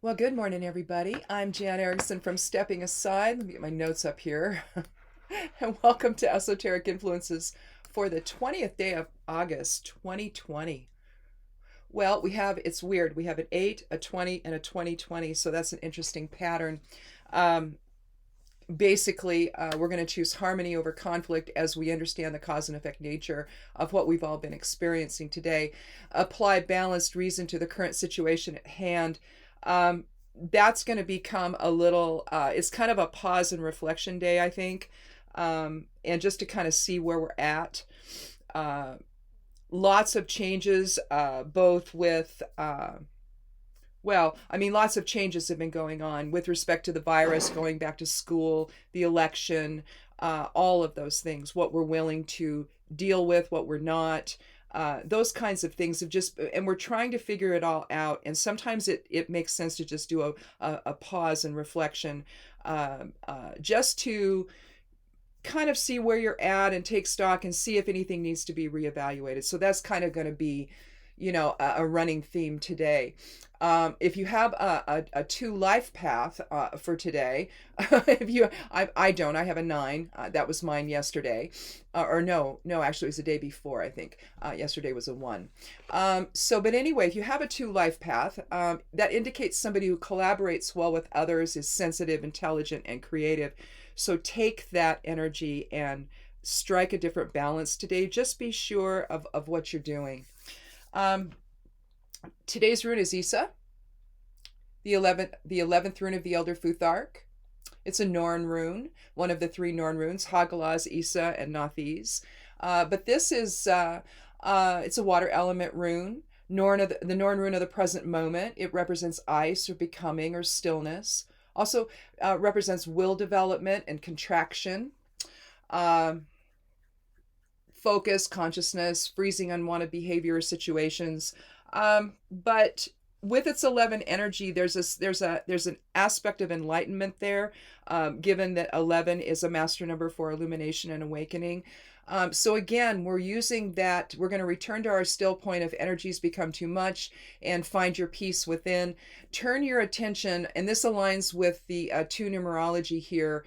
Well, good morning, everybody. I'm Jan Erickson from Stepping Aside. Let me get my notes up here. And welcome to Esoteric Influences for the 20th day of August, 2020. Well, it's weird. We have an 8, a 20, and a 2020, so that's an interesting pattern. Um, we're going to choose harmony over conflict as we understand the cause and effect nature of what we've all been experiencing today. Apply balanced reason to the current situation at hand. That's going to become it's kind of a pause and reflection day, I think, and just to kind of see where we're at. Lots of changes, both with lots of changes have been going on with respect to the virus, going back to school, the election, all of those things, what we're willing to deal with, what we're not, those kinds of things and we're trying to figure it all out. And sometimes it makes sense to just do a pause and reflection, just to kind of see where you're at and take stock and see if anything needs to be reevaluated. So that's kind of going to be, a running theme today. If you have a 2 life path for today, I don't, I have a 9. That was mine yesterday. Or no, actually it was the day before, I think. Yesterday was a 1. But anyway, if you have a 2 life path, that indicates somebody who collaborates well with others, is sensitive, intelligent, and creative. So take that energy and strike a different balance today. Just be sure of what you're doing. Today's rune is Isa, the 11th rune of the Elder Futhark. It's a Norn rune, one of the 3 Norn runes, Hagalaz, Isa, and Nathiz. But this is it's a water element rune. The Norn rune of the present moment. It represents ice or becoming or stillness. Also represents will development and contraction. Focus, consciousness, freezing unwanted behavior or situations. But with its 11 energy, there's an aspect of enlightenment there, given that 11 is a master number for illumination and awakening. So again, we're using that. We're going to return to our still point if energies become too much, and find your peace within. Turn your attention, and this aligns with the 2 numerology here.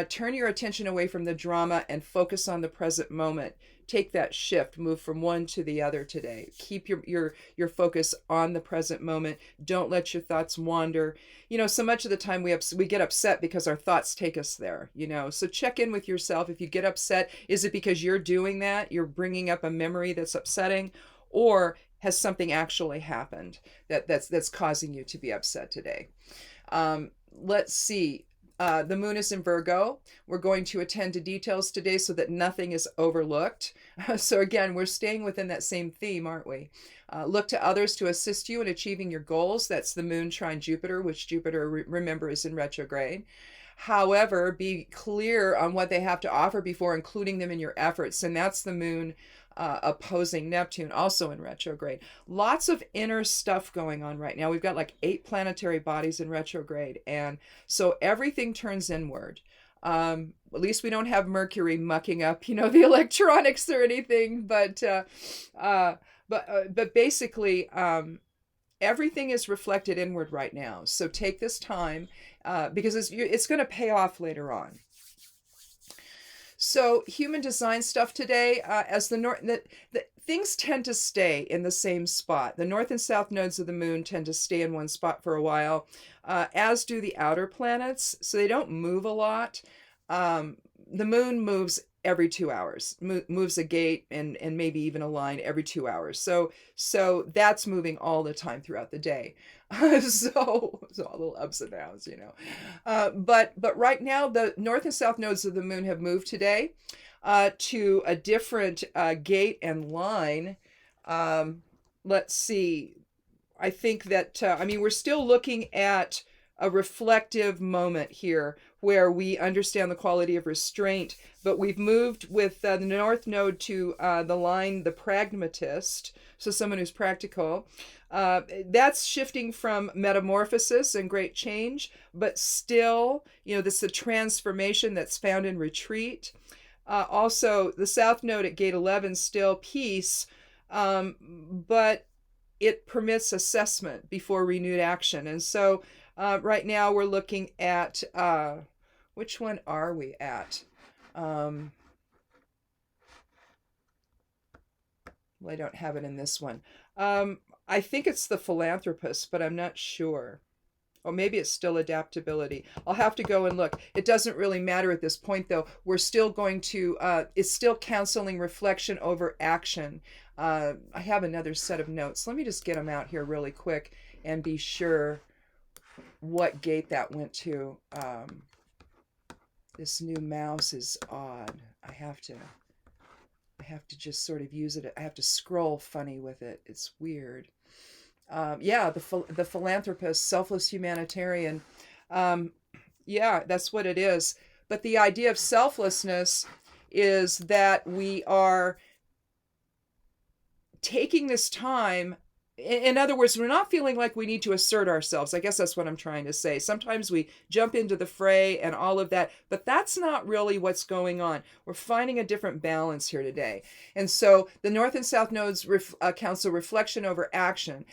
Turn your attention away from the drama and focus on the present moment. Take that shift, move from one to the other today. Keep your focus on the present moment. Don't let your thoughts wander. So much of the time we get upset because our thoughts take us there, So check in with yourself. If you get upset, is it because you're doing that? You're bringing up a memory that's upsetting, or has something actually happened that's causing you to be upset today? Let's see. The moon is in Virgo. We're going to attend to details today so that nothing is overlooked. So again, we're staying within that same theme, aren't we? Look to others to assist you in achieving your goals. That's the moon trine Jupiter, which Jupiter, remember, is in retrograde. However, be clear on what they have to offer before including them in your efforts. And that's the moon opposing Neptune, also in retrograde. Lots of inner stuff going on right now. We've got like 8 planetary bodies in retrograde, and so everything turns inward. At least we don't have Mercury mucking up, the electronics or anything. But basically, everything is reflected inward right now. So take this time, because it's going to pay off later on. So human design stuff today, as the things tend to stay in the same spot. The north and south nodes of the moon tend to stay in one spot for a while, as do the outer planets. So they don't move a lot. The moon moves every 2 hours, moves a gate and maybe even a line every 2 hours. So that's moving all the time throughout the day. So a little ups and downs, but right now the north and south nodes of the moon have moved today to a different gate and line. Let's see. I think that we're still looking at a reflective moment here where we understand the quality of restraint, but we've moved with the north node to the line, the pragmatist, so someone who's practical. That's shifting from metamorphosis and great change, but still, this is a transformation that's found in retreat. Also, the south node at gate 11, still peace, but it permits assessment before renewed action. And so right now we're looking at which one are we at? Well, I don't have it in this one. I think it's the philanthropist, but I'm not sure. Or maybe it's still adaptability. I'll have to go and look. It doesn't really matter at this point, though. We're still going to, it's still counseling reflection over action. I have another set of notes. Let me just get them out here really quick and be sure what gate that went to. This new mouse is odd. I have to just sort of use it. I have to scroll funny with it. It's weird. Yeah, the philanthropist, selfless humanitarian. Yeah, that's what it is. But the idea of selflessness is that we are taking this time. In other words, we're not feeling like we need to assert ourselves. I guess that's what I'm trying to say. Sometimes we jump into the fray and all of that, but that's not really what's going on. We're finding a different balance here today. And so the North and South Nodes counsel reflection over action.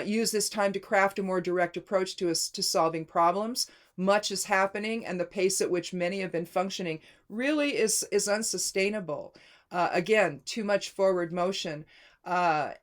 Use this time to craft a more direct approach to solving problems. Much is happening, and the pace at which many have been functioning really is unsustainable. Again, too much forward motion. At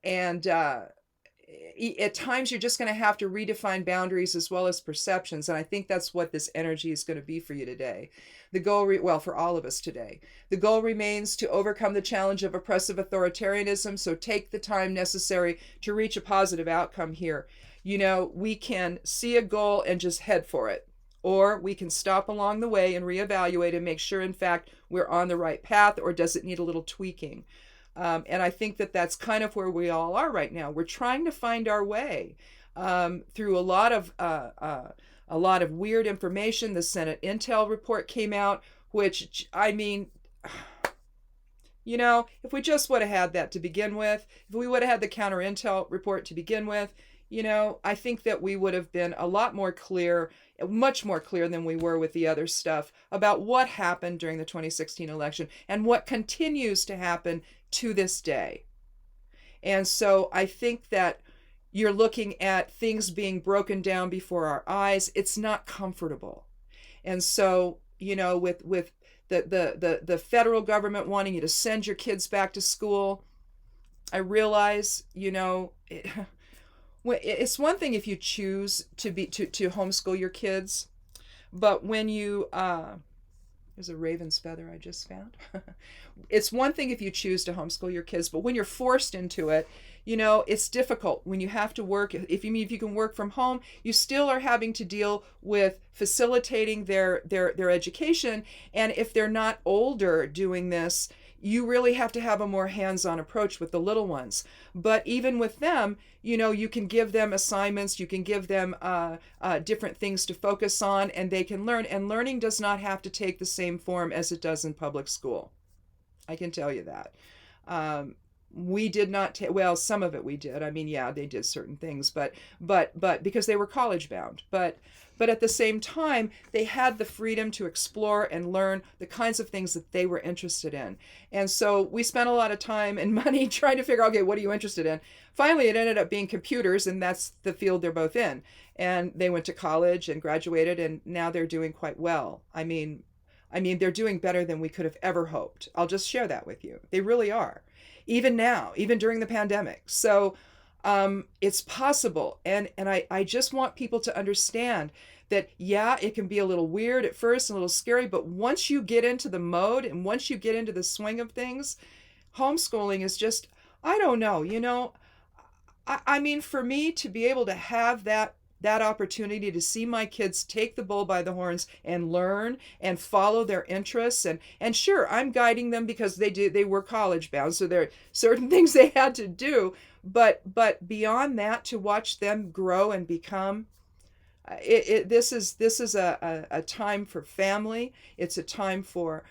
times you're just going to have to redefine boundaries as well as perceptions, and I think that's what this energy is going to be for you today. The goal, well, for all of us today, the goal remains to overcome the challenge of oppressive authoritarianism, so take the time necessary to reach a positive outcome here. You know, we can see a goal and just head for it, or we can stop along the way and reevaluate and make sure, in fact, we're on the right path, or does it need a little tweaking? And I think that that's kind of where we all are right now. We're trying to find our way through a lot of weird information. The Senate Intel report came out, which, I mean, you know, if we just would have had that to begin with, if we would have had the counter intel report to begin with, you know, I think that we would have been a lot more clear, much more clear than we were with the other stuff about what happened during the 2016 election and what continues to happen to this day. And so I think that you're looking at things being broken down before our eyes. It's not comfortable. And so, you know, with the federal government wanting you to send your kids back to school, I realize, you know, it's one thing if you choose to homeschool your kids, but when you there's a raven's feather I just found. It's one thing if you choose to homeschool your kids, but when you're forced into it, you know, it's difficult when you have to work. If you can work from home, you still are having to deal with facilitating their education. And if they're not older doing this, you really have to have a more hands-on approach with the little ones. But even with them, you know, you can give them assignments, you can give them different things to focus on, and they can learn. And learning does not have to take the same form as it does in public school. I can tell you that. We did not well, some of it we did. I mean, yeah, they did certain things, but because they were college bound. But at the same time, they had the freedom to explore and learn the kinds of things that they were interested in. And so we spent a lot of time and money trying to figure out, okay, what are you interested in? Finally, it ended up being computers, and that's the field they're both in. And they went to college and graduated, and now they're doing quite well. I mean, they're doing better than we could have ever hoped. I'll just share that with you. They really are. Even now, even during the pandemic. So it's possible. And I just want people to understand that, yeah, it can be a little weird at first, a little scary, but once you get into the mode and once you get into the swing of things, homeschooling is just, I don't know, you know, I mean, for me to be able to have that opportunity to see my kids take the bull by the horns and learn and follow their interests, and sure, I'm guiding them because they were college bound, so there are certain things they had to do, but beyond that, to watch them grow and become, this is a time for family. It's a time for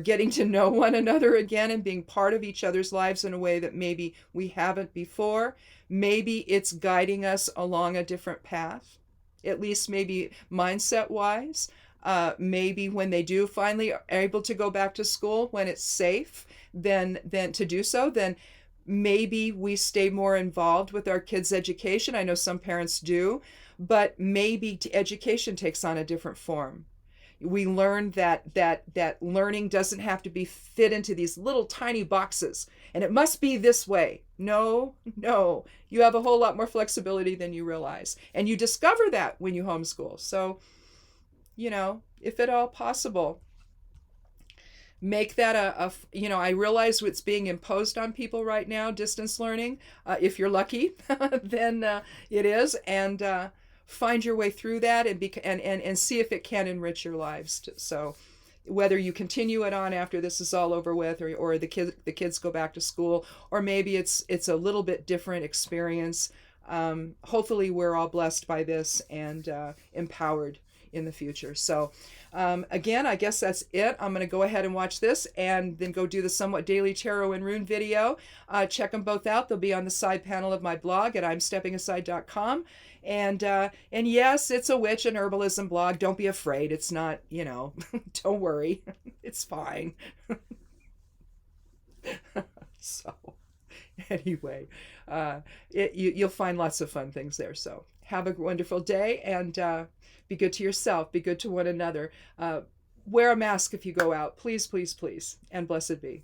getting to know one another again and being part of each other's lives in a way that maybe we haven't before. Maybe it's guiding us along a different path, at least maybe mindset wise. Maybe when they do finally are able to go back to school, when it's safe, then to do so, then maybe we stay more involved with our kids' education. I know some parents do, but maybe education takes on a different form. We learn that learning doesn't have to be fit into these little tiny boxes and it must be this way. No, no. You have a whole lot more flexibility than you realize. And you discover that when you homeschool. So, if at all possible, make that I realize what's being imposed on people right now, distance learning. If you're lucky, then it is. And find your way through that and see if it can enrich your lives. So whether you continue it on after this is all over with, or the kids go back to school, or maybe it's a little bit different experience. Hopefully we're all blessed by this and empowered in the future. So again, I guess that's it. I'm going to go ahead and watch this and then go do the Somewhat Daily Tarot and Rune video. Check them both out. They'll be on the side panel of my blog at imsteppingaside.com. And yes, it's a witch and herbalism blog. Don't be afraid. It's not, don't worry. It's fine. So anyway, you'll find lots of fun things there. So have a wonderful day and be good to yourself. Be good to one another. Wear a mask if you go out. Please, please, please. And blessed be.